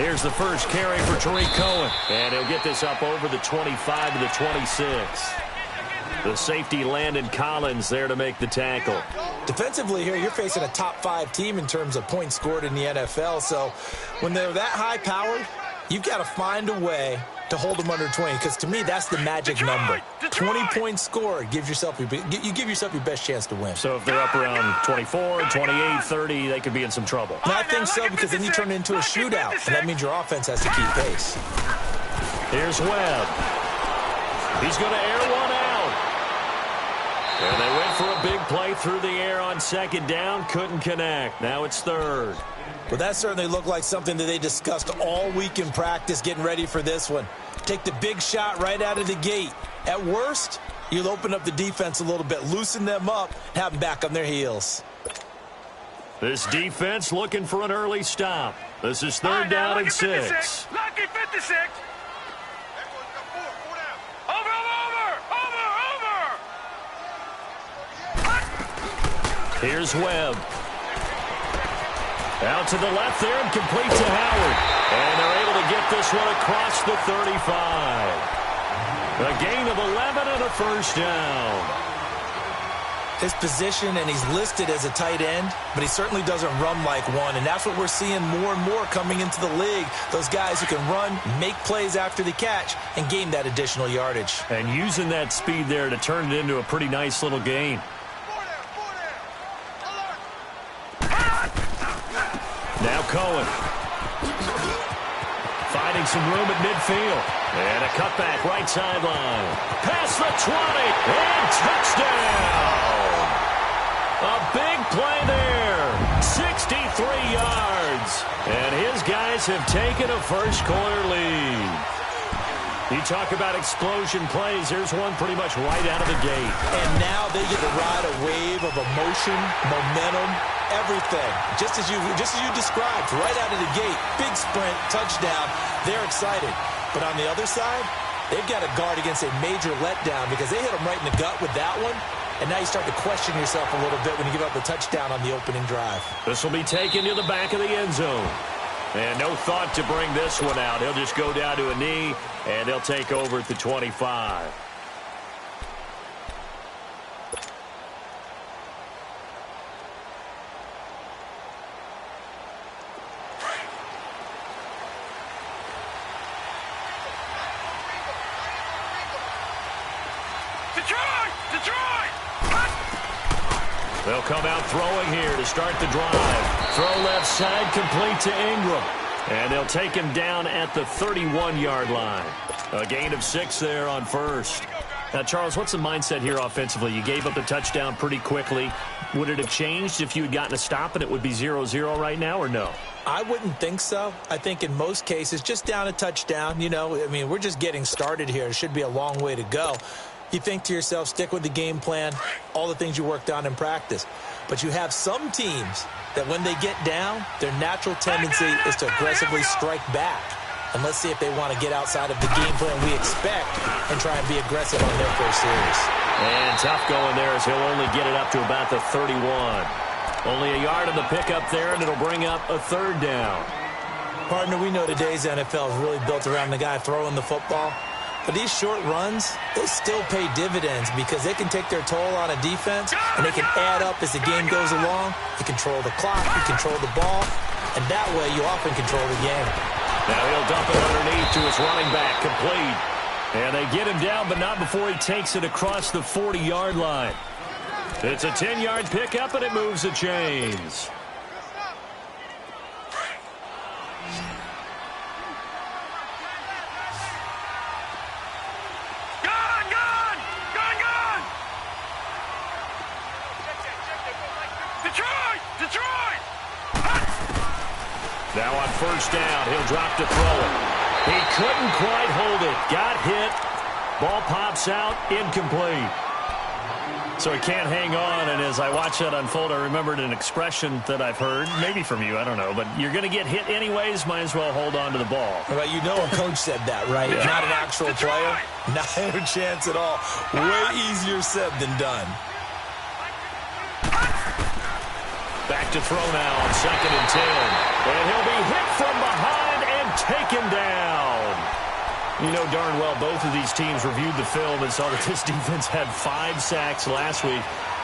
Here's the first carry for Tariq Cohen. And he'll get this up over the 25 to the 26. The safety Landon Collins there to make the tackle. Defensively here, you're facing a top-5 team in terms of points scored in the NFL. So when they're that high-powered, you've got to find a way to hold them under 20, because to me, that's the magic number. 20 points scored, you give yourself your best chance to win. So if they're up around 24, 28, 30, they could be in some trouble. And I think so, because then you turn it into a shootout, and that means your offense has to keep pace. Here's Webb. He's going to air one out. And they went for a big play through the air on second down, couldn't connect. Now it's third. Well, that certainly looked like something that they discussed all week in practice, getting ready for this one. Take the big shot right out of the gate. At worst, you'll open up the defense a little bit, loosen them up, have them back on their heels. This defense looking for an early stop. This is third down and 6. Lucky 56. Here's Webb. Out to the left there and complete to Howard. And they're able to get this one across the 35. A gain of 11 and a first down. His position, and he's listed as a tight end, but he certainly doesn't run like one. And that's what we're seeing more and more coming into the league. Those guys who can run, make plays after the catch, and gain that additional yardage. And using that speed there to turn it into a pretty nice little gain. Now Cohen. Finding some room at midfield. And a cutback right sideline. Past the 20. And touchdown. A big play there. 63 yards. And his guys have taken a first-quarter lead. You talk about explosion plays. Here's one pretty much right out of the gate. And now they get to ride a wave of emotion, momentum, everything. Just as you described, right out of the gate. Big sprint, touchdown. They're excited. But on the other side, they've got to guard against a major letdown because they hit them right in the gut with that one. And now you start to question yourself a little bit when you give up a touchdown on the opening drive. This will be taken to the back of the end zone. And no thought to bring this one out. He'll just go down to a knee, and he'll take over at the 25. They'll come out throwing here to start the drive. Throw left side, complete to Ingram. And they'll take him down at the 31-yard line. A gain of 6 there on first. Now, Charles, what's the mindset here offensively? You gave up the touchdown pretty quickly. Would it have changed if you had gotten a stop and it would be 0-0 right now, or no? I wouldn't think so. I think in most cases, just down a touchdown, we're just getting started here. It should be a long way to go. You think to yourself, stick with the game plan, all the things you worked on in practice. But you have some teams that when they get down, their natural tendency is to aggressively strike back. And let's see if they want to get outside of the game plan we expect and try and be aggressive on their first series. And tough going there as he'll only get it up to about the 31. Only a yard of the pickup there, and it'll bring up a third down. Partner, we know today's NFL is really built around the guy throwing the football. But these short runs, they still pay dividends because they can take their toll on a defense, and they can add up as the game goes along. You control the clock, you control the ball, and that way you often control the game. Now he'll dump it underneath to his running back, complete. And they get him down, but not before he takes it across the 40-yard line. It's a 10-yard pickup, and it moves the chains. Now on first down, he'll drop to throw it. He couldn't quite hold it. Got hit. Ball pops out, incomplete. So he can't hang on, and as I watch that unfold, I remembered an expression that I've heard, maybe from you, I don't know, but you're going to get hit anyways, might as well hold on to the ball. Well, a coach said that, right? Yeah. Not an actual player. Not a chance at all. Way easier said than done. Back to throw now on 2nd and 10. And he'll be hit from behind and taken down. You know darn well both of these teams reviewed the film and saw that this defense had 5 sacks last week.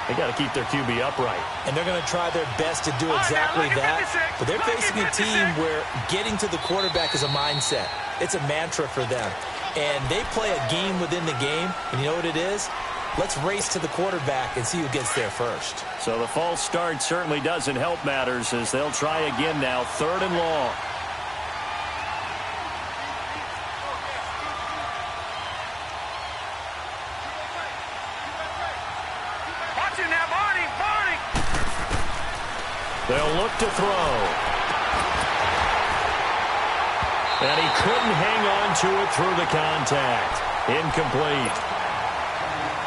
They got to keep their QB upright. And they're going to try their best to do exactly that. But they're facing a team where getting to the quarterback is a mindset. It's a mantra for them. And they play a game within the game. And you know what it is? Let's race to the quarterback and see who gets there first. So the false start certainly doesn't help matters as they'll try again now. 3rd and long. They'll look to throw. And he couldn't hang on to it through the contact. Incomplete.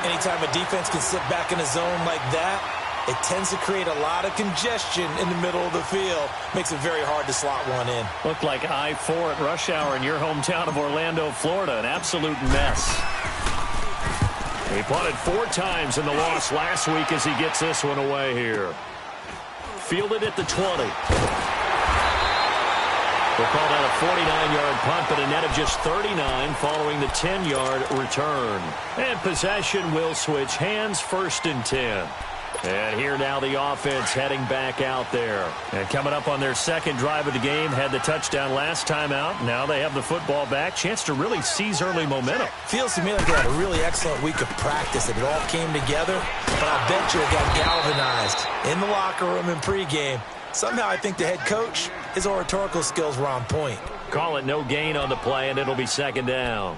Anytime a defense can sit back in a zone like that, it tends to create a lot of congestion in the middle of the field. Makes it very hard to slot one in. Looked like I-4 at rush hour in your hometown of Orlando, Florida. An absolute mess. He punted 4 times in the loss last week as he gets this one away here. Fielded at the 20. We'll call that a 49-yard punt, but a net of just 39 following the 10-yard return. And possession will switch hands, 1st and 10. And here now the offense heading back out there. And coming up on their 2nd drive of the game, had the touchdown last time out. Now they have the football back. Chance to really seize early momentum. Feels to me like they had a really excellent week of practice and it all came together. But I'll bet you it got galvanized in the locker room in pregame. Somehow I think the head coach, his oratorical skills were on point. Call it no gain on the play, and it'll be 2nd down.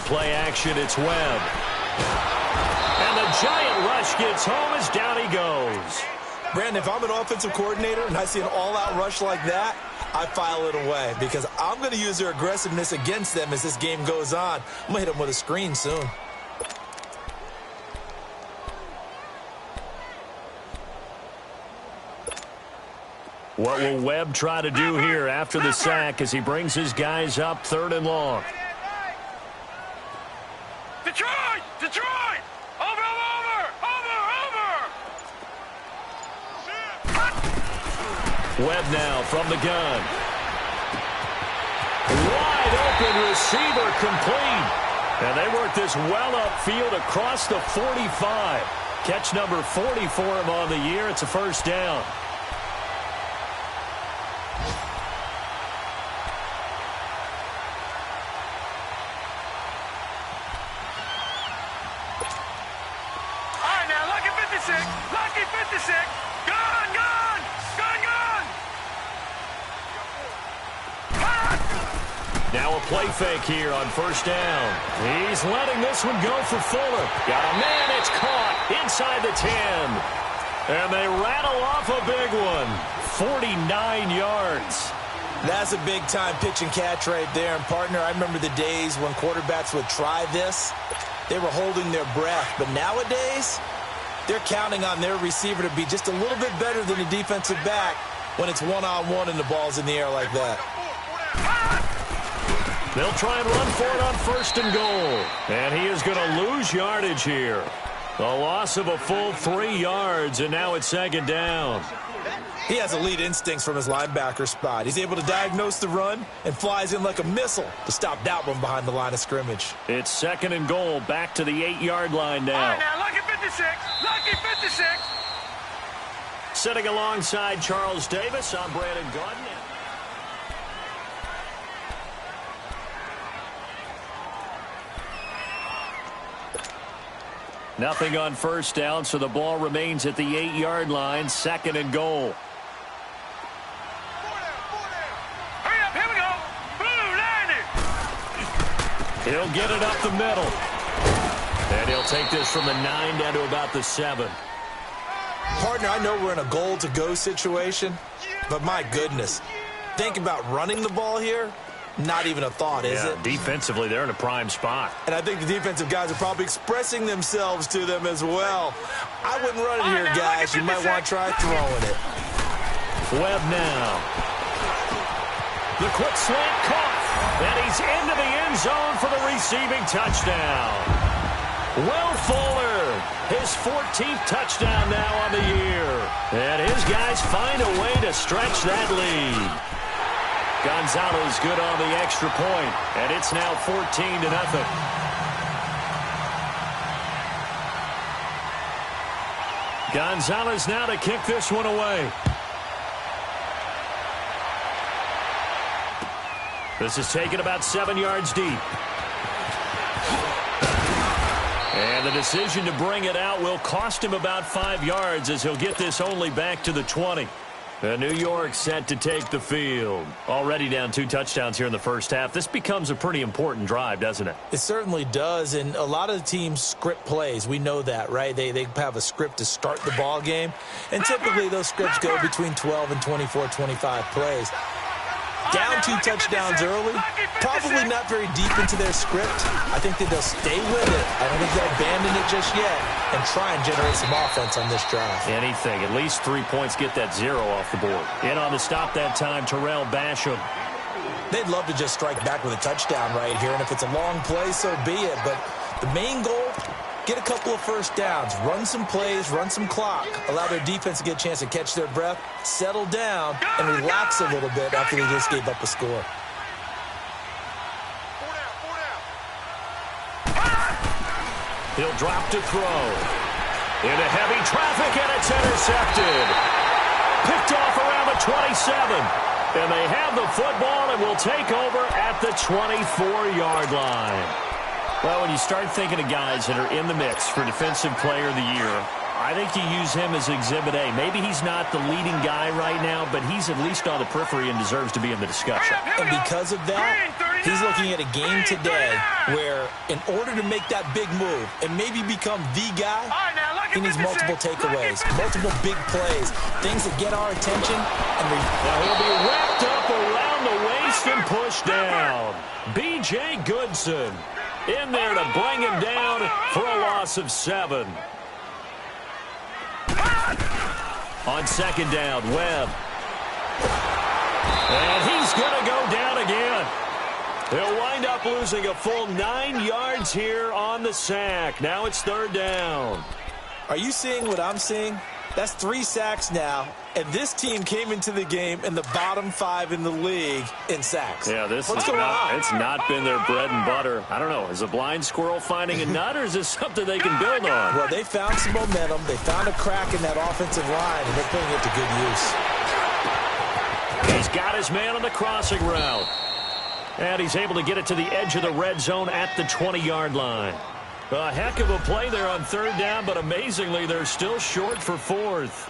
Play action, it's Webb. And the giant rush gets home as down he goes. Brandon, if I'm an offensive coordinator and I see an all-out rush like that, I file it away because I'm going to use their aggressiveness against them as this game goes on. I'm going to hit them with a screen soon. What will Webb try to do here after the sack as he brings his guys up 3rd and long? Detroit! Over! Webb now from the gun. Wide open receiver complete. And they work this well upfield across the 45. Catch number 40 for him on the year. It's a 1st down. Lucky 56. Gone. Now a play fake here on 1st down. He's letting this one go for Fuller. Got a man, it's caught inside the 10. And they rattle off a big one. 49 yards. That's a big-time pitch and catch right there. And, partner, I remember the days when quarterbacks would try this. They were holding their breath. But nowadays, they're counting on their receiver to be just a little bit better than the defensive back when it's one-on-one and the ball's in the air like that. They'll try and run for it on 1st and goal. And he is going to lose yardage here. A loss of a full 3 yards, and now it's 2nd down. He has elite instincts from his linebacker spot. He's able to diagnose the run and flies in like a missile to stop that one behind the line of scrimmage. It's 2nd and goal, back to the 8-yard line now. All right, now, lucky 56. Lucky 56. Sitting alongside Charles Davis, I'm Brandon Gordon. Nothing on 1st down, so the ball remains at the 8-yard line, 2nd and goal. Hurry up, here we go. Blue, landing. He'll get it up the middle. And he'll take this from the 9 down to about the 7. Partner, I know we're in a goal-to-go situation, but my goodness, think about running the ball here. Not even a thought, is it? Defensively, they're in a prime spot. And I think the defensive guys are probably expressing themselves to them as well. I wouldn't run it here, guys. You might want to try throwing it. Webb now. The quick slant caught. And he's into the end zone for the receiving touchdown. Will Fuller, his 14th touchdown now on the year. And his guys find a way to stretch that lead. Gonzalez good on the extra point, and it's now 14-0. Gonzalez now to kick this one away. This is taken about 7 yards deep. And the decision to bring it out will cost him about 5 yards as he'll get this only back to the 20. New York set to take the field. Already down 2 touchdowns here in the first half. This becomes a pretty important drive, doesn't it? It certainly does, and a lot of the teams script plays. We know that, right? They have a script to start the ball game, and typically those scripts go between 12 and 24, 25 plays. Down 2 touchdowns early, probably not very deep into their script. I think that they'll stay with it. I don't think they'll abandon it just yet and try and generate some offense on this drive. Anything. At least 3 points, get that 0 off the board. In on the stop that time, Terrell Basham. They'd love to just strike back with a touchdown right here, and if it's a long play, so be it. But the main goal, get a couple of first downs, run some plays, run some clock, allow their defense to get a chance to catch their breath, settle down, and relax a little bit after they just gave up a score. He'll drop to throw. Into heavy traffic, and it's intercepted. Picked off around the 27. And they have the football and will take over at the 24-yard line. Well, when you start thinking of guys that are in the mix for Defensive Player of the Year, I think you use him as Exhibit A. Maybe he's not the leading guy right now, but he's at least on the periphery and deserves to be in the discussion. And because of that, he's looking at a game today where in order to make that big move and maybe become the guy, he needs multiple takeaways, multiple big plays, things that get our attention. And he'll be wrapped up around the waist and pushed down. B.J. Goodson in there to bring him down for a loss of 7. On second down, Webb. And he's going to go down again. He'll wind up losing a full 9 yards here on the sack. Now it's third down. Are you seeing what I'm seeing? That's 3 sacks now, and this team came into the game in the bottom 5 in the league in sacks. Yeah, it's not been their bread and butter. I don't know, is a blind squirrel finding a nut, or is this something they can build on? Well, they found some momentum. They found a crack in that offensive line, and they're putting it to good use. He's got his man on the crossing route. And he's able to get it to the edge of the red zone at the 20-yard line. A heck of a play there on third down, but amazingly, they're still short for 4th.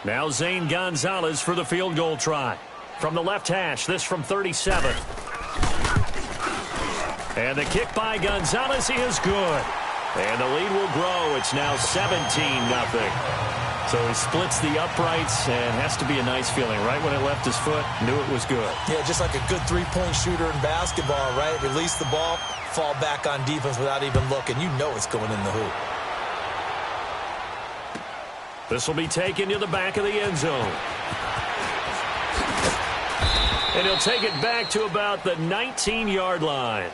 Now Zane Gonzalez for the field goal try. From the left hash, this from 37. And the kick by Gonzalez is good. And the lead will grow. It's now 17-0. So he splits the uprights, and has to be a nice feeling. Right when it left his foot, knew it was good. Yeah, just like a good three-point shooter in basketball, right? Release the ball, fall back on defense without even looking. You know it's going in the hoop. This will be taken to the back of the end zone. And he'll take it back to about the 19-yard line.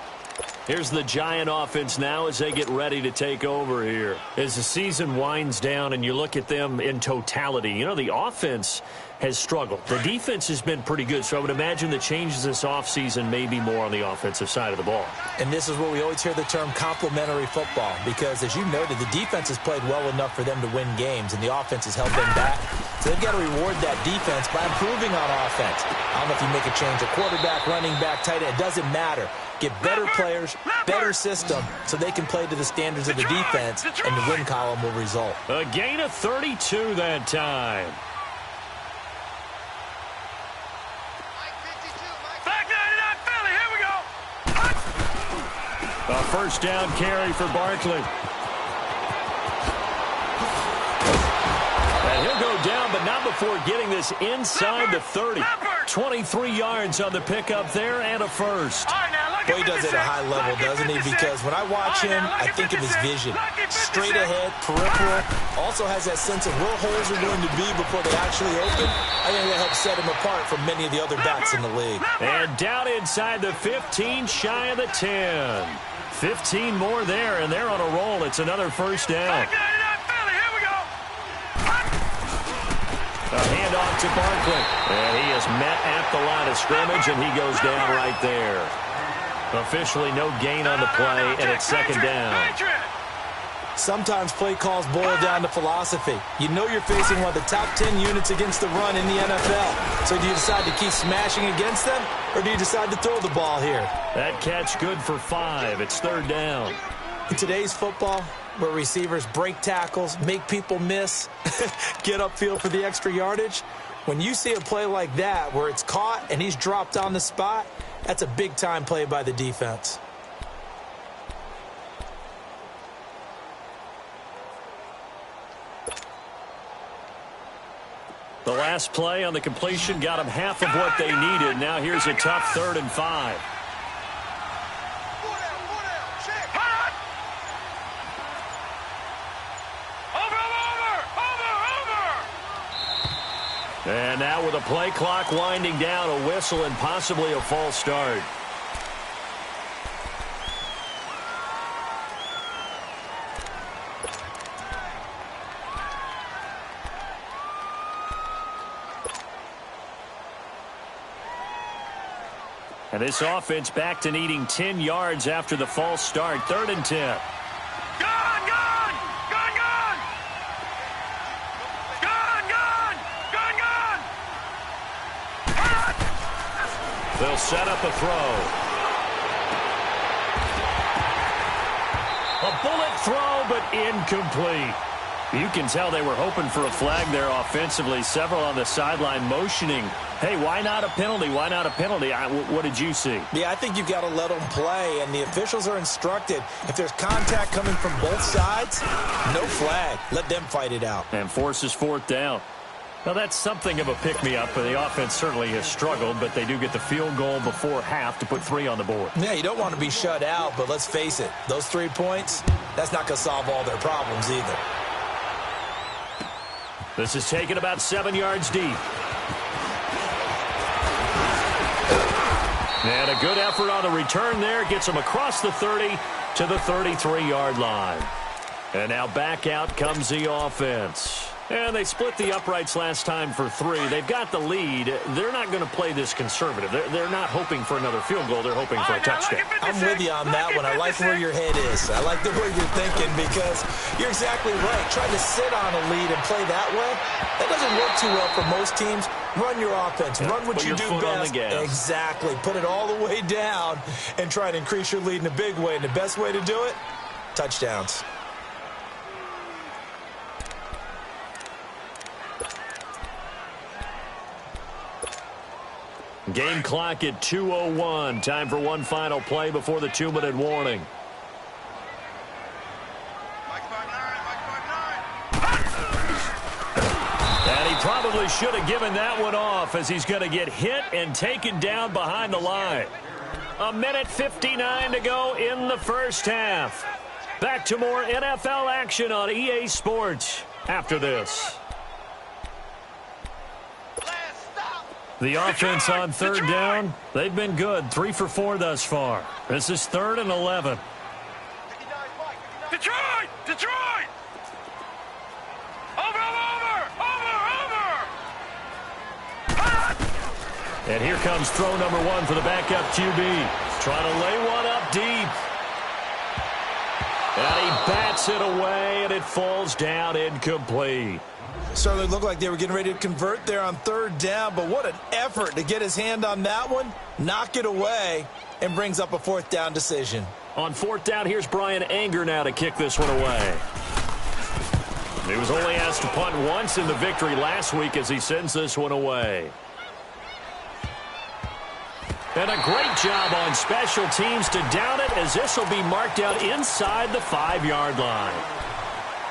Here's the Giant offense now as they get ready to take over here. As the season winds down and you look at them in totality, you know, the offense has struggled. The defense has been pretty good, so I would imagine the changes this offseason may be more on the offensive side of the ball. And this is where we always hear the term complementary football, because as you noted, the defense has played well enough for them to win games, and the offense has held them back. So they've got to reward that defense by improving on offense. I don't know if you make a change, a quarterback, running back, tight end, it doesn't matter. Get better players, better system, so they can play to the standards of the defense, and the win column will result. A gain of 32 that time. A first down carry for Barkley. And he'll before getting this inside the 30. 23 yards on the pickup there and a first. Boy, he does it at a high level, doesn't he? Because when I watch him, I think of his vision. Straight ahead, peripheral. Also has that sense of where holes are going to be before they actually open. I think that helps set him apart from many of the other backs in the league. And down inside the 15, shy of the 10. 15 more there, and they're on a roll. It's another first down. A handoff to Barkley. And he is met at the line of scrimmage, and he goes down right there. Officially no gain on the play, and it's second down. Sometimes play calls boil down to philosophy. You know you're facing one of the top 10 units against the run in the NFL. So do you decide to keep smashing against them, or do you decide to throw the ball here? That catch good for 5. It's third down. In today's football, where receivers break tackles, make people miss, get upfield for the extra yardage, when you see a play like that where it's caught and he's dropped on the spot, that's a big-time play by the defense. The last play on the completion got them half of what they needed. Now here's a tough 3rd and 5. And now with a play clock winding down, a whistle and possibly a false start. And this offense back to needing 10 yards after the false start. 3rd and 10. They'll set up a throw. A bullet throw, but incomplete. You can tell they were hoping for a flag there offensively. Several on the sideline motioning, hey, why not a penalty? Why not a penalty? What did you see? Yeah, I think you've got to let them play, and the officials are instructed. If there's contact coming from both sides, no flag. Let them fight it out. And forces 4th down. Now, that's something of a pick-me-up. The offense certainly has struggled, but they do get the field goal before half to put 3 on the board. Yeah, you don't want to be shut out, but let's face it, those 3 points, that's not going to solve all their problems either. This is taken about 7 yards deep. And a good effort on the return there. Gets them across the 30 to the 33-yard line. And now back out comes the offense. And they split the uprights last time for 3. They've got the lead. They're not going to play this conservative. They're not hoping for another field goal. They're hoping for a touchdown. I'm with you on that one. I like where your head is. I like the way you're thinking because you're exactly right. Trying to sit on a lead and play that way, that doesn't work too well for most teams. Run your offense. Run what you do best. Exactly. Put it all the way down and try to increase your lead in a big way. And the best way to do it, touchdowns. Game clock at 2:01. Time for one final play before the 2-minute warning. And he probably should have given that one off as he's going to get hit and taken down behind the line. 1:59 to go in the first half. Back to more NFL action on EA Sports after this. The offense on 3rd down, they've been good. 3 for 4 thus far. This is 3rd and 11. Detroit! Detroit! Over! And here comes throw number 1 for the backup QB. Trying to lay one up deep. And he bats it away, and it falls down incomplete. Certainly looked like they were getting ready to convert there on 3rd down, but what an effort to get his hand on that one, knock it away, and brings up a 4th down decision. On 4th down, here's Brian Anger now to kick this one away. He was only asked to punt once in the victory last week as he sends this one away. And a great job on special teams to down it as this will be marked out inside the 5-yard line.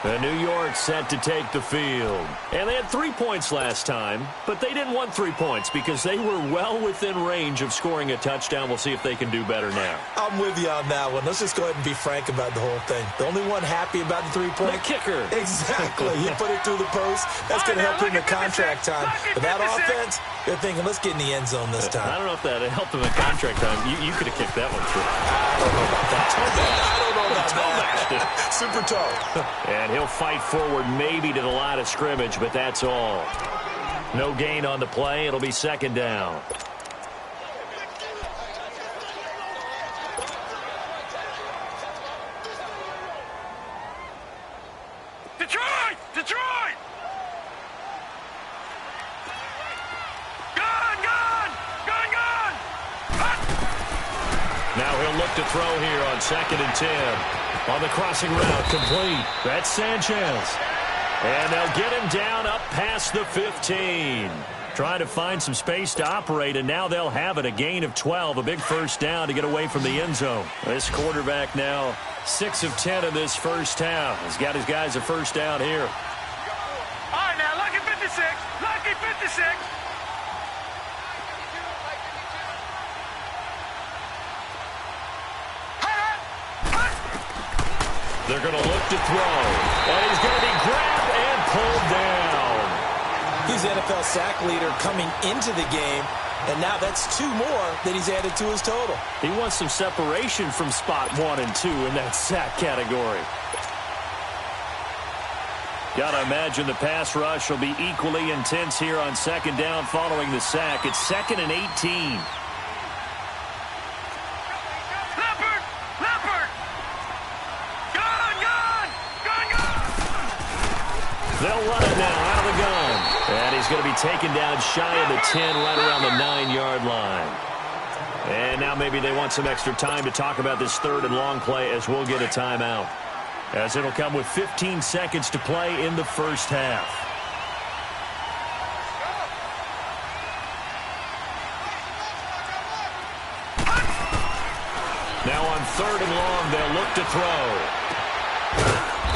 New York set to take the field. And they had 3 points last time, but they didn't want 3 points because they were well within range of scoring a touchdown. We'll see if they can do better now. I'm with you on that one. Let's just go ahead and be frank about the whole thing. The only one happy about the 3-point. The kicker. Exactly. He put it through the post. That's going to help him in contract time. But that offense, they're thinking, let's get in the end zone this time. I don't know if that helped him in contract time. You could have kicked that one through. I don't know about that. I don't know about that. Super toe. And he'll fight forward maybe to the line of scrimmage, but that's all. No gain on the play. It'll be second down. Detroit! Detroit! Gone! Gone! Gone! Gone! Hut! Now he'll look to throw here on 2nd and 10. On the crossing route, complete. That's Sanchez. And they'll get him down up past the 15. Trying to find some space to operate, and now they'll have it. A gain of 12, a big first down to get away from the end zone. This quarterback now 6 of 10 in this first half. He's got his guys a first down here. All right, now, lucky 56. Lucky 56. They're going to look to throw. And he's going to be grabbed and pulled down. He's NFL sack leader coming into the game, and now that's 2 more that he's added to his total. He wants some separation from spot 1 and 2 in that sack category. Got to imagine the pass rush will be equally intense here on 2nd down following the sack. It's 2nd and 18. They'll run it now out of the gun. And he's going to be taken down shy of the 10, right around the 9-yard line. And now maybe they want some extra time to talk about this 3rd and long play as we'll get a timeout. As it'll come with 15 seconds to play in the first half. Now on 3rd and long, they'll look to throw.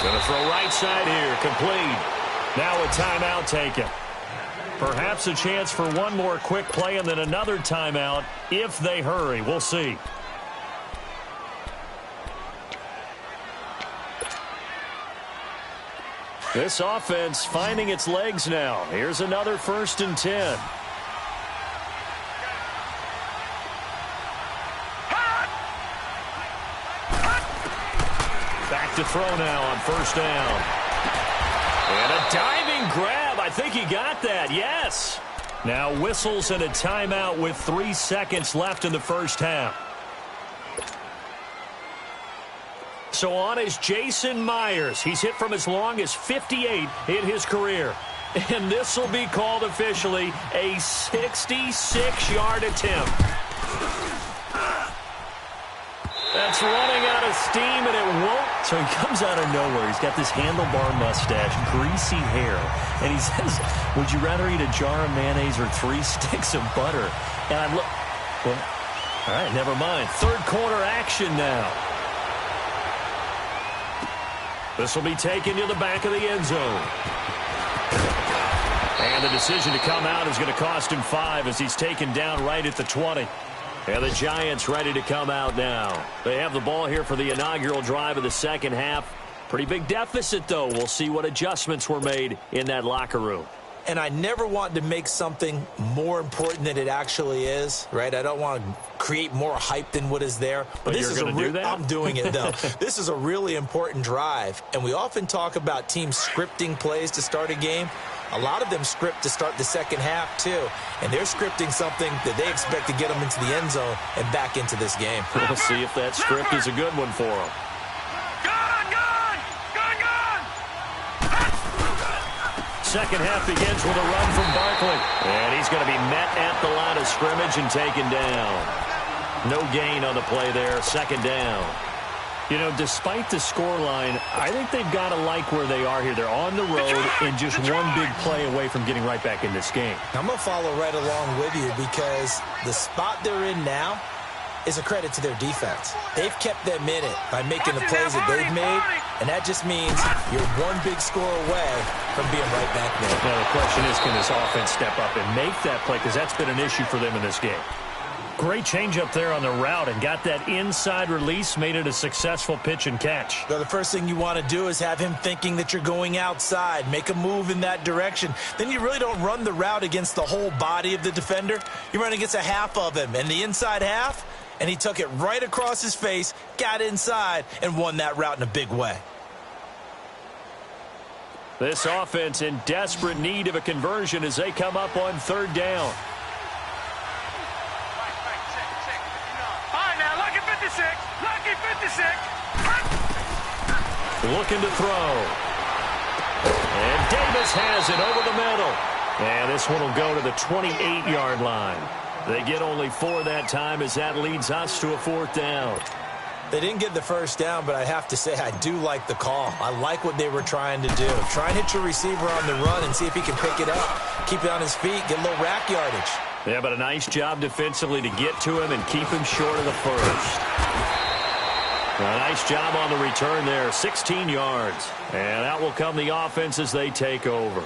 Going to throw right side here, complete. Now a timeout taken. Perhaps a chance for one more quick play and then another timeout if they hurry. We'll see. This offense finding its legs now. Here's another 1st and 10. Back to throw now on 1st down. And a diving grab. I think he got that. Yes. Now whistles and a timeout with 3 seconds left in the first half. So on is Jason Myers. He's hit from as long as 58 in his career. And this will be called officially a 66-yard attempt. That's running out of steam, and it won't. So he comes out of nowhere. He's got this handlebar mustache, greasy hair, and he says, would you rather eat a jar of mayonnaise or 3 sticks of butter? And I'm look. Well, all right, never mind. 3rd quarter action now. This will be taken to the back of the end zone. And the decision to come out is going to cost him 5 as he's taken down right at the 20. And the Giants ready to come out now. They have the ball here for the inaugural drive of the second half. Pretty big deficit, though. We'll see what adjustments were made in that locker room. And I never want to make something more important than it actually is, right? I don't want to create more hype than what is there. But this you're going to do that? I'm doing it, though. This is a really important drive. And we often talk about teams scripting plays to start a game. A lot of them script to start the second half, too. And they're scripting something that they expect to get them into the end zone and back into this game. We'll see if that script is a good one for them. Second half begins with a run from Barkley. And he's going to be met at the line of scrimmage and taken down. No gain on the play there. Second down. You know, despite the scoreline, I think they've got to like where they are here. They're on the road and just one big play away from getting right back in this game. I'm going to follow right along with you because the spot they're in now, is a credit to their defense. They've kept them in it by making the plays that they've made, and that just means you're one big score away from being right back there. Now, the question is, can this offense step up and make that play? Because that's been an issue for them in this game. Great change up there on the route and got that inside release, made it a successful pitch and catch. So the first thing you want to do is have him thinking that you're going outside, make a move in that direction. Then you really don't run the route against the whole body of the defender. You run against a half of him, and the inside half, and he took it right across his face, got inside, and won that route in a big way. This offense in desperate need of a conversion as they come up on third down. Lucky 56. Looking to throw. And Davis has it over the middle. And this one will go to the 28-yard line. They get only 4 that time as that leads us to a 4th down. They didn't get the first down, but I have to say I do like the call. I like what they were trying to do. Try and hit your receiver on the run and see if he can pick it up. Keep it on his feet, get a little rack yardage. Yeah, but a nice job defensively to get to him and keep him short of the first. A nice job on the return there, 16 yards. And out will come the offense as they take over.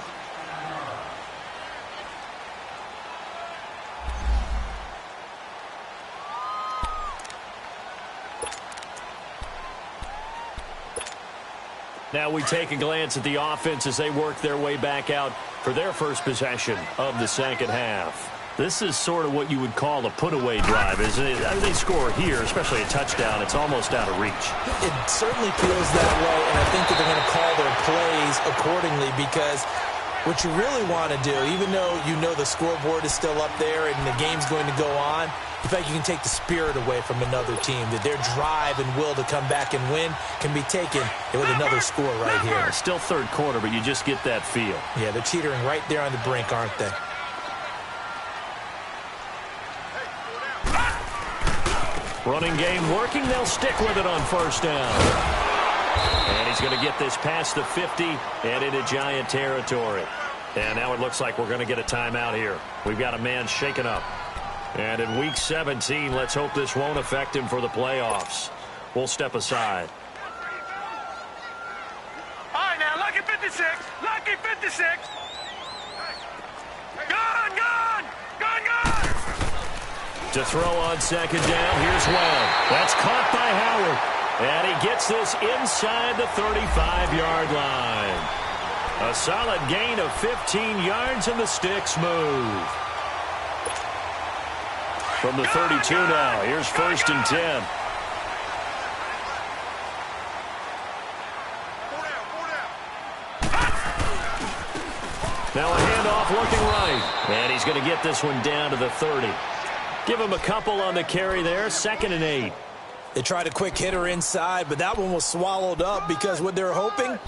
Now we take a glance at the offense as they work their way back out for their first possession of the second half. This is sort of what you would call a put-away drive, isn't it? I mean, they score here, especially a touchdown. It's almost out of reach. It certainly feels that way, and I think that they're going to call their plays accordingly because what you really want to do, even though you know the scoreboard is still up there and the game's going to go on, in fact, you can take the spirit away from another team, that their drive and will to come back and win can be taken with another score right here. It's still third quarter, but you just get that feel. Yeah, they're teetering right there on the brink, aren't they? Running game working. They'll stick with it on first down. And he's going to get this past the 50 and into Giant territory. And now it looks like we're going to get a timeout here. We've got a man shaken up. And in Week 17, let's hope this won't affect him for the playoffs. We'll step aside. All right, now, lucky 56. Lucky 56. Gone, gone. Gone, gone. To throw on second down, here's Webb. That's caught by Howard. And he gets this inside the 35-yard line. A solid gain of 15 yards, and the sticks move. From the 32 now, here's 1st and 10. Now a handoff looking right. And he's going to get this one down to the 30. Give him a couple on the carry there, 2nd and 8. They tried a quick hitter inside, but that one was swallowed up because what they're hoping,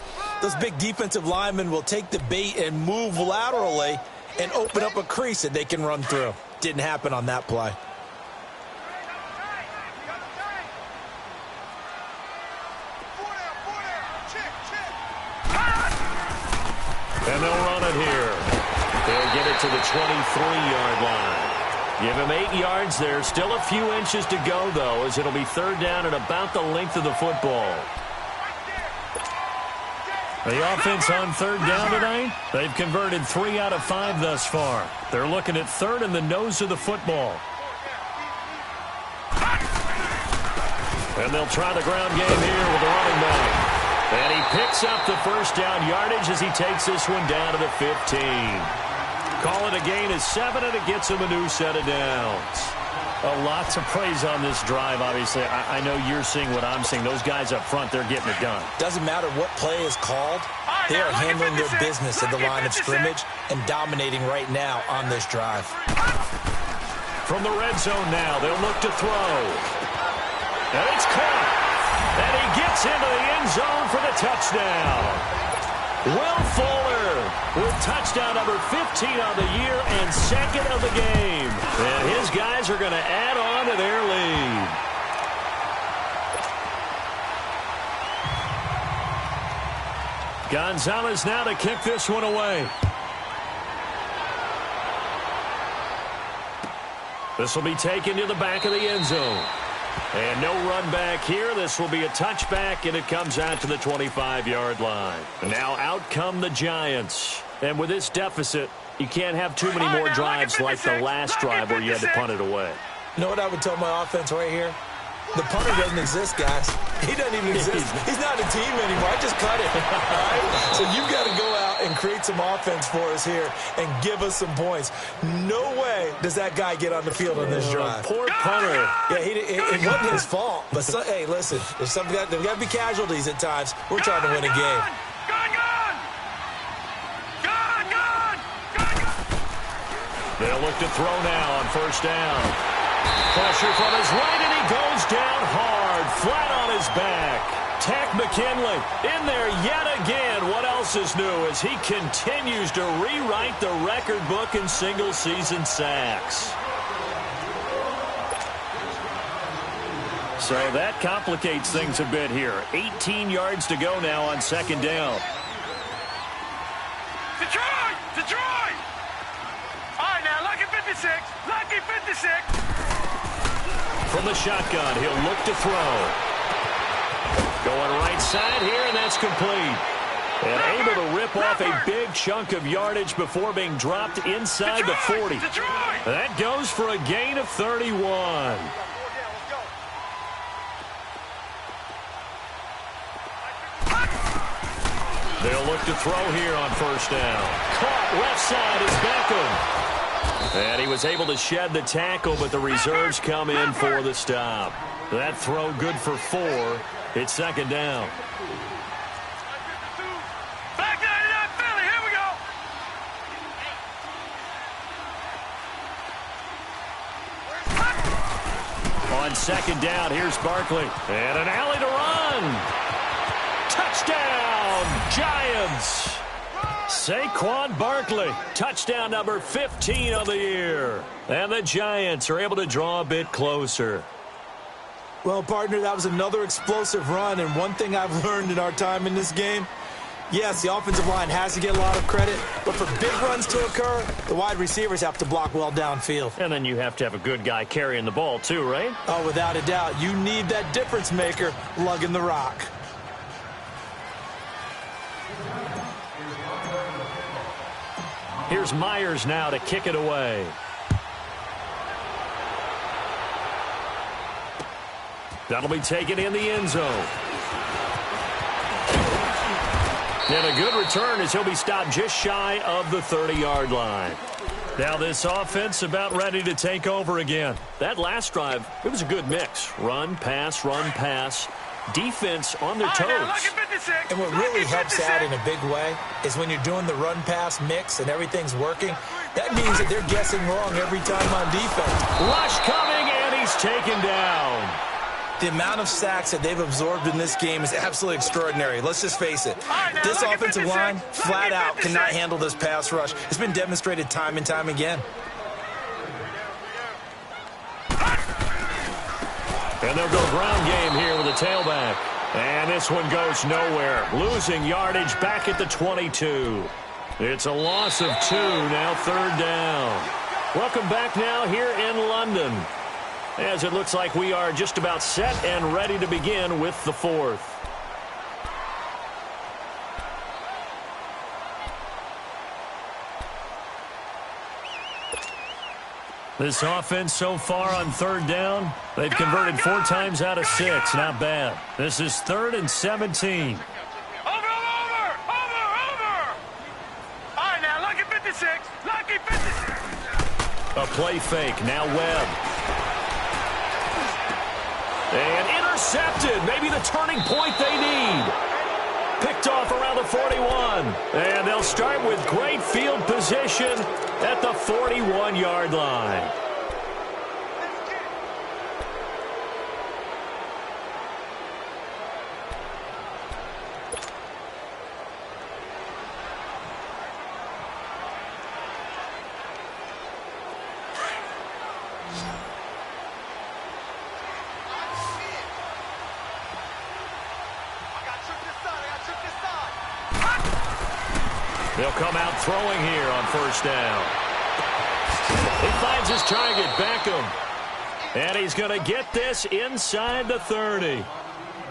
those big defensive linemen will take the bait and move laterally and open up a crease that they can run through. Didn't happen on that play. And they'll run it here. They'll get it to the 23-yard line. Give him 8 yards there. Still a few inches to go, though, as it'll be third down at about the length of the football. The offense on third down tonight, they've converted 3 out of 5 thus far. They're looking at third in the nose of the football. And they'll try the ground game here with the running back. And he picks up the first down yardage as he takes this one down to the 15. Call it a gain of 7, and it gets him a new set of downs. Lots of praise on this drive, obviously. I know you're seeing what I'm seeing. Those guys up front, they're getting it done. Doesn't matter what play is called. They are handling their business at the line of scrimmage and dominating right now on this drive. From the red zone now, they'll look to throw. And it's caught. And he gets into the end zone for the touchdown. Will Fuller with touchdown number 15 on the year and 2nd of the game. And his guys are going to add on to their lead. Gonzalez now to kick this one away. This will be taken to the back of the end zone. And no run back here. This will be a touchback, and it comes out to the 25-yard line. Now out come the Giants. And with this deficit, you can't have too many more drives like the last drive where you had to punt it away. You know what I would tell my offense right here? The punter doesn't exist, guys. He doesn't even exist. He's not a team anymore. I just cut it. All right? So you've got to go out and create some offense for us here and give us some points. No way does that guy get on the field on this drive. Poor punter. Yeah, it wasn't his fault. But, hey, listen, there's got to be casualties at times. We're trying to win a game. They'll look to throw now on first down. Pressure from his right, and he goes down hard, flat on his back. Tack McKinley in there yet again. What else is new as he continues to rewrite the record book in single-season sacks? So that complicates things a bit here. 18 yards to go now on second down. Detroit! Detroit! All right, now, lucky 56. Lucky 56. From the shotgun, he'll look to throw. Going right side here, and that's complete. And able to rip off a big chunk of yardage before being dropped inside the 40. That goes for a gain of 31. They'll look to throw here on first down. Caught left side is Beckham. And he was able to shed the tackle, but the reserves come in for the stop. That throw good for 4. It's second down. Back 99 Philly, here we go. On second down, here's Barkley. And an alley to run. Touchdown, Giants. Saquon Barkley, touchdown number 15 of the year. And the Giants are able to draw a bit closer. Well, partner, that was another explosive run, and one thing I've learned in our time in this game, yes, the offensive line has to get a lot of credit, but for big runs to occur, the wide receivers have to block well downfield. And then you have to have a good guy carrying the ball too, right? Oh, without a doubt. You need that difference maker lugging the rock. Here's Myers now to kick it away. That'll be taken in the end zone. And a good return as he'll be stopped just shy of the 30-yard line. Now this offense about ready to take over again. That last drive, it was a good mix. Run, pass, run, pass. Defense on their toes. And what really helps out in a big way is when you're doing the run-pass mix and everything's working, that means that they're guessing wrong every time on defense. Rush coming, and he's taken down. The amount of sacks that they've absorbed in this game is absolutely extraordinary. Let's just face it. This offensive line, flat out, cannot handle this pass rush. It's been demonstrated time and time again. And they'll go ground game here with a tailback. And this one goes nowhere. Losing yardage back at the 22. It's a loss of 2, now third down. Welcome back now here in London, as it looks like we are just about set and ready to begin with the fourth. This offense so far on third down, they've converted 4 times out of 6. Not bad. This is 3rd and 17. Over! All right, now, lucky 56. Lucky 56. A play fake. Now Webb. And intercepted. Maybe the turning point they need. Picked off around the 41. And they'll start with great field position at the 41-yard line. They'll come out throwing here on first down. He finds his target, Beckham. And he's going to get this inside the 30.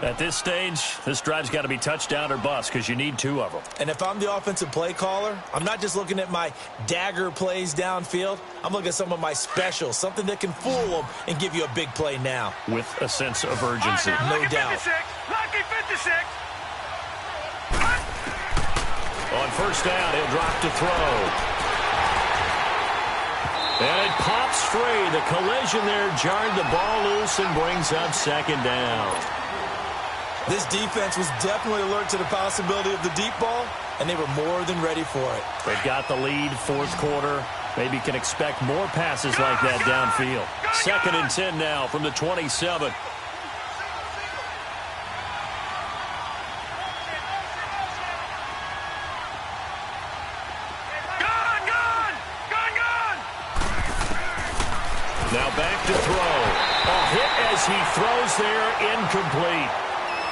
At this stage, this drive's got to be touchdown or bust because you need 2 of them. And if I'm the offensive play caller, I'm not just looking at my dagger plays downfield. I'm looking at some of my specials, something that can fool them and give you a big play now. With a sense of urgency. Right, no lucky doubt. 56, lucky 56. On first down, he'll drop to throw. And it pops free. The collision there jarred the ball loose and brings up second down. This defense was definitely alert to the possibility of the deep ball, and they were more than ready for it. They've got the lead, fourth quarter. Maybe can expect more passes like that downfield. Second and 10 now from the 27. Now back to throw. A hit as he throws there, incomplete.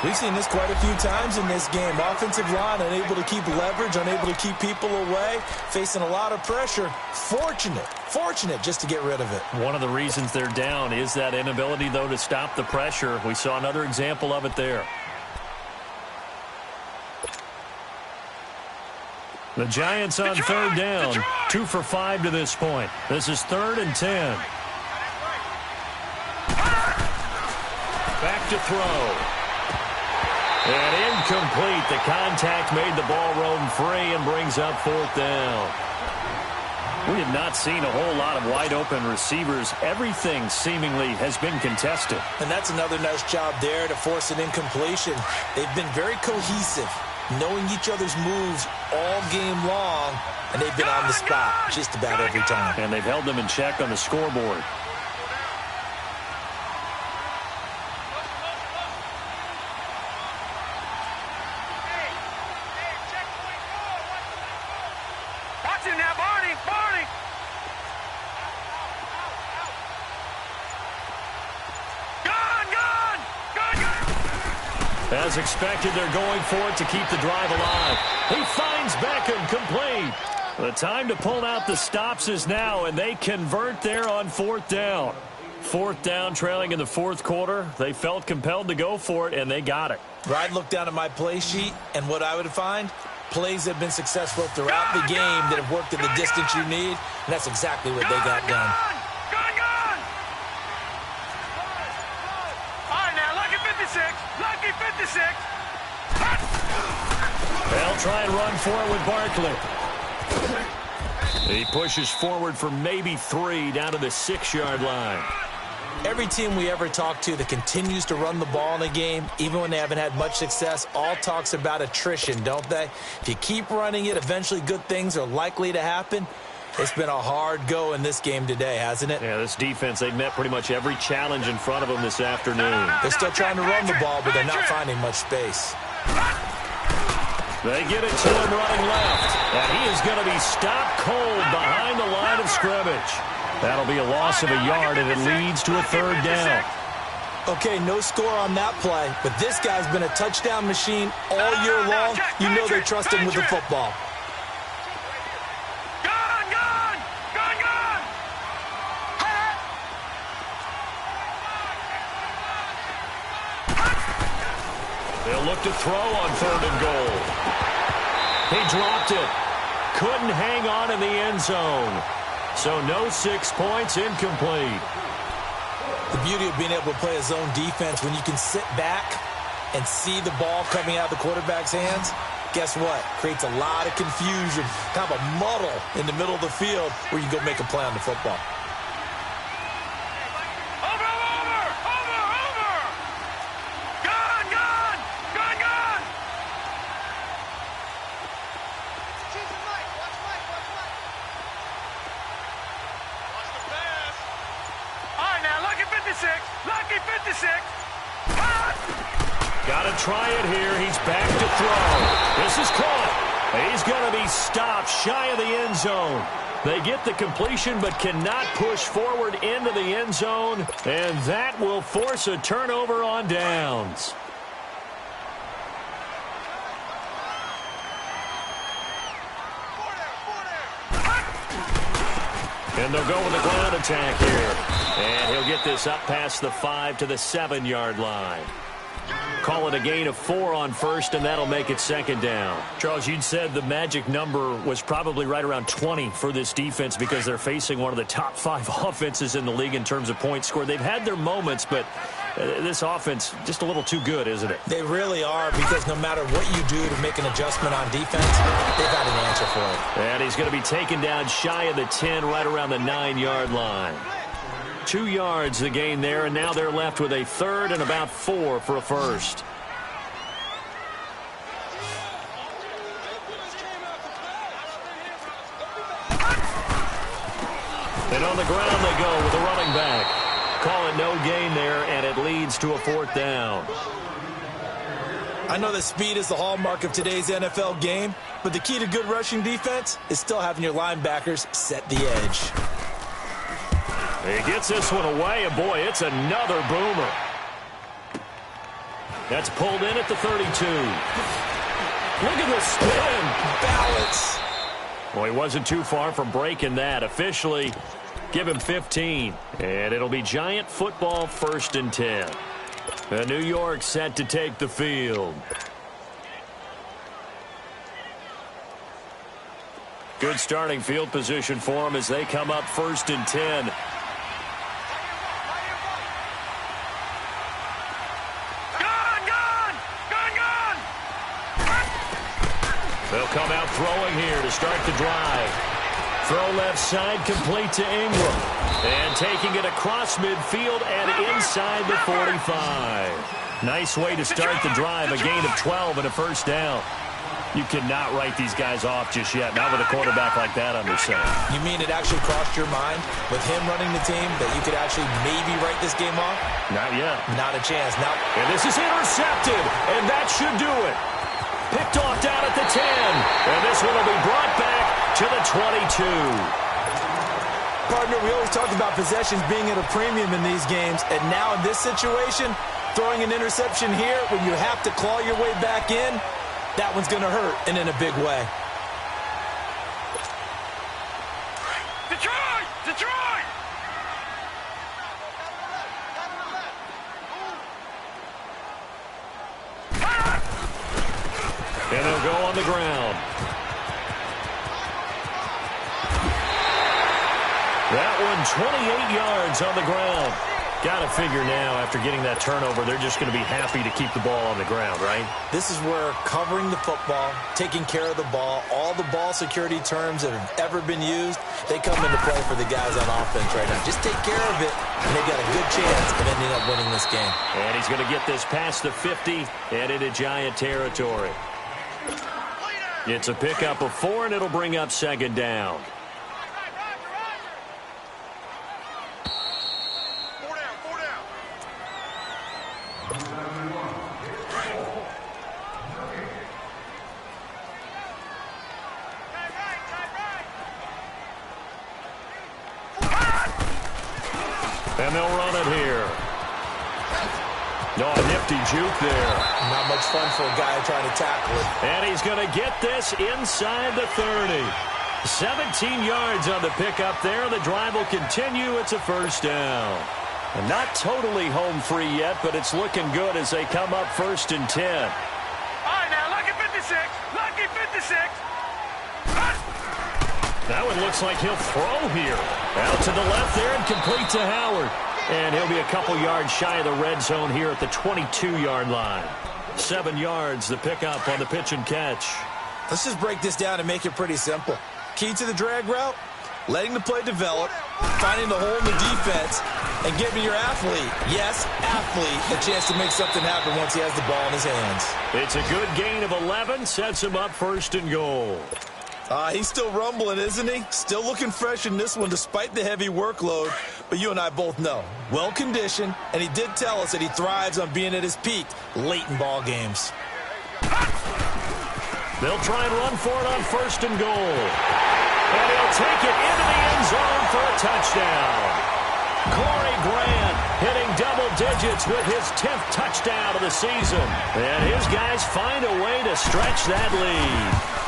We've seen this quite a few times in this game. Offensive line unable to keep leverage, unable to keep people away, facing a lot of pressure. Fortunate just to get rid of it. One of the reasons they're down is that inability, though, to stop the pressure. We saw another example of it there. The Giants on third down, 2 for 5 to this point. This is 3rd and 10. Back to throw. And incomplete. The contact made the ball roam free and brings up 4th down. We have not seen a whole lot of wide-open receivers. Everything seemingly has been contested. And that's another nice job there to force an incompletion. They've been very cohesive, knowing each other's moves all game long, and they've been on the spot just about every time. And they've held them in check on the scoreboard. As expected, they're going for it to keep the drive alive. He finds Beckham, complete. The time to pull out the stops is now, and they convert there on 4th down. 4th down, trailing in the 4th quarter. They felt compelled to go for it, and they got it. I'd look down at my play sheet, and what I would find, plays that have been successful throughout the game that have worked in the distance you need, and that's exactly what they got done. Lucky 56. They'll try and run for it with Barkley. He pushes forward for maybe 3 down to the 6-yard line. Every team we ever talk to that continues to run the ball in a game, even when they haven't had much success, all talks about attrition, don't they? If you keep running it, eventually good things are likely to happen. It's been a hard go in this game today, hasn't it? Yeah, this defense, they've met pretty much every challenge in front of them this afternoon. They're still trying to run the ball, but they're not finding much space. They get it to him running left. And he is going to be stopped cold behind the line of scrimmage. That'll be a loss of a yard, and it leads to a 3rd down. Okay, no score on that play, but this guy's been a touchdown machine all year long. You know they trust him with the football. They'll look to throw on 3rd and goal. He dropped it. Couldn't hang on in the end zone. So no 6 points, incomplete. The beauty of being able to play a zone defense, when you can sit back and see the ball coming out of the quarterback's hands, guess what? Creates a lot of confusion, kind of a muddle in the middle of the field where you go make a play on the football. Lucky 56. Got to try it here. He's back to throw. This is caught. He's going to be stopped shy of the end zone. They get the completion but cannot push forward into the end zone, and that will force a turnover on downs. And they'll go with the ground attack here. And he'll get this up past the 5 to the 7-yard line. Call it a gain of 4 on first, and that'll make it second down. Charles, you'd said the magic number was probably right around 20 for this defense because they're facing one of the top 5 offenses in the league in terms of points scored. They've had their moments, but this offense just a little too good, isn't it? They really are, because no matter what you do to make an adjustment on defense, they've got an answer for it. And he's going to be taken down shy of the 10, right around the 9-yard line. 2 yards the gain there, and now they're left with a third and about 4 for a first. And on the ground they go with a running back. Call it no gain there, and it leads to a 4th down. I know that speed is the hallmark of today's NFL game, but the key to good rushing defense is still having your linebackers set the edge. He gets this one away, and boy, it's another boomer. That's pulled in at the 32. Look at the spin. Balance. Well, he wasn't too far from breaking that. Officially, give him 15. And it'll be Giant football, 1st and 10. New York set to take the field. Good starting field position for them as they come up 1st and 10. They'll come out throwing here to start the drive. Throw left side, complete to Ingram. And taking it across midfield and inside the 45. Nice way to start the drive, a gain of 12 and a 1st down. You cannot write these guys off just yet, not with a quarterback like that under center. You mean it actually crossed your mind with him running the team that you could actually maybe write this game off? Not yet. Not a chance. Now, and this is intercepted, and that should do it. Picked off down at the 10, and this one will be brought back to the 22. Partner, we always talk about possessions being at a premium in these games, and now in this situation, throwing an interception here when you have to claw your way back in, that one's going to hurt, and in a big way. Detroit! Detroit! And they'll go on the ground. That one, 28 yards on the ground. Got to figure now, after getting that turnover, they're just going to be happy to keep the ball on the ground, right? This is where covering the football, taking care of the ball, all the ball security terms that have ever been used, they come into play for the guys on offense right now. Just take care of it, and they've got a good chance of ending up winning this game. And he's going to get this past the 50 and into Giant territory. It's a pickup of 4, and it'll bring up 2nd down. And they'll run it here. No, a nifty juke there. Not much fun for a guy trying to tackle it. And he's going to get this inside the 30. 17 yards on the pickup there. The drive will continue. It's a 1st down. And not totally home free yet, but it's looking good as they come up 1st and 10. All right, now, lucky 56. Lucky 56. That one looks like he'll throw here. Out to the left there and complete to Howard. And he'll be a couple yards shy of the red zone here at the 22-yard line. 7 yards, the pickup on the pitch and catch. Let's just break this down and make it pretty simple. Key to the drag route, letting the play develop, finding the hole in the defense, and giving your athlete, yes, athlete, a chance to make something happen once he has the ball in his hands. It's a good gain of 11, sets him up 1st and goal. He's still rumbling, isn't he? Still looking fresh in this one despite the heavy workload. But you and I both know, well-conditioned, and he did tell us that he thrives on being at his peak late in ball games. They'll try and run for it on 1st and goal. And he'll take it into the end zone for a touchdown. Corey Grant hitting double digits with his 10th touchdown of the season. And his guys find a way to stretch that lead.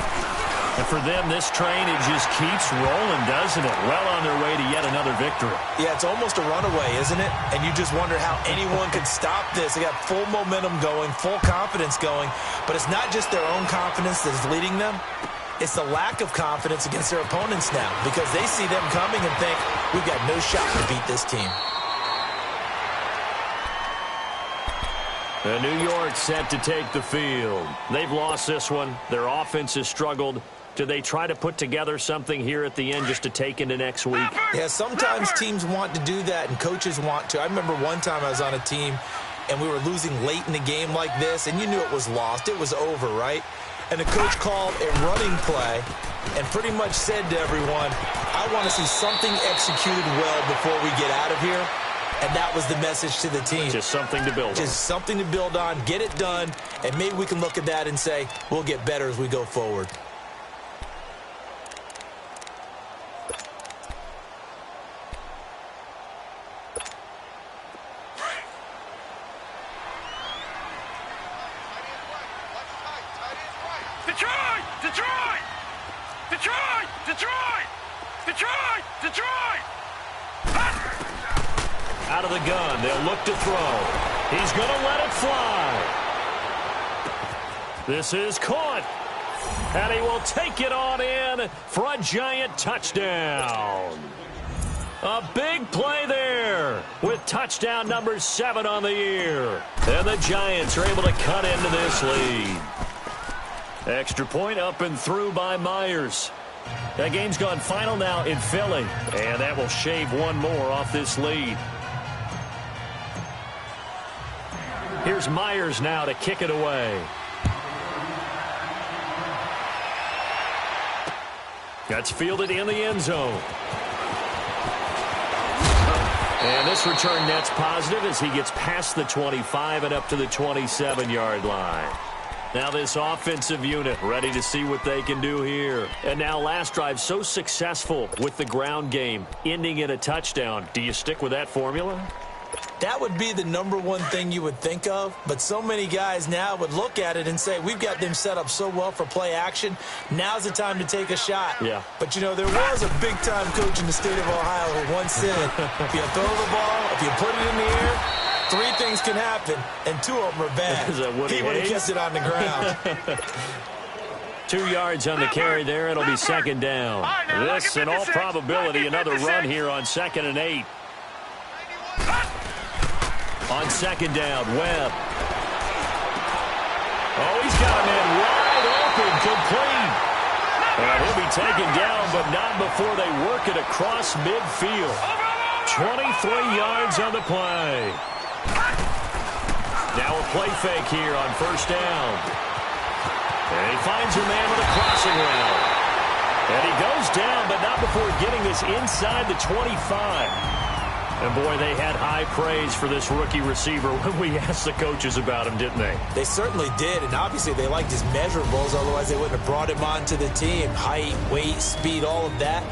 And for them, this train, it just keeps rolling, doesn't it? Well on their way to yet another victory. Yeah, it's almost a runaway, isn't it? And you just wonder how anyone could stop this. They got full momentum going, full confidence going. But it's not just their own confidence that is leading them. It's the lack of confidence against their opponents now because they see them coming and think, we've got no shot to beat this team. And New York set to take the field. They've lost this one. Their offense has struggled. Do they try to put together something here at the end just to take into next week? Yeah, sometimes teams want to do that and coaches want to. I remember one time I was on a team and we were losing late in the game like this, and you knew it was lost. It was over, right? And the coach called a running play and pretty much said to everyone, I want to see something executed well before we get out of here. And that was the message to the team. Just something to build on. Just something to build on, get it done, and maybe we can look at that and say, we'll get better as we go forward. Detroit! Detroit! Detroit! Detroit! Detroit! Detroit! Out of the gun, they'll look to throw. He's going to let it fly. This is caught. And he will take it on in for a giant touchdown. A big play there with touchdown number 7 on the year. And the Giants are able to cut into this lead. Extra point up and through by Myers. That game's gone final now in Philly. And that will shave one more off this lead. Here's Myers now to kick it away. That's fielded in the end zone. And this return net's positive as he gets past the 25 and up to the 27-yard line. Now this offensive unit ready to see what they can do here. And now last drive so successful with the ground game, ending in a touchdown. Do you stick with that formula? That would be the number one thing you would think of, but so many guys now would look at it and say, we've got them set up so well for play action. Now's the time to take a shot. Yeah. But, you know, there was a big-time coach in the state of Ohio who once said, if you throw the ball, if you put it in the air, 3 things can happen, and 2 of them are bad. He would have kept it on the ground. 2 yards on the carry there. It'll be second down. This, in all probability, another run here on 2nd and 8. On second down, Webb. Oh, he's got a man wide open, complete. He'll be taken down, but not before they work it across midfield. 23 yards on the play. Now a play fake here on first down. And he finds a man with a crossing route. And he goes down, but not before getting this inside the 25. And, boy, they had high praise for this rookie receiver when we asked the coaches about him, didn't they? They certainly did, and obviously they liked his measurables. Otherwise, they wouldn't have brought him onto the team. Height, weight, speed, all of that.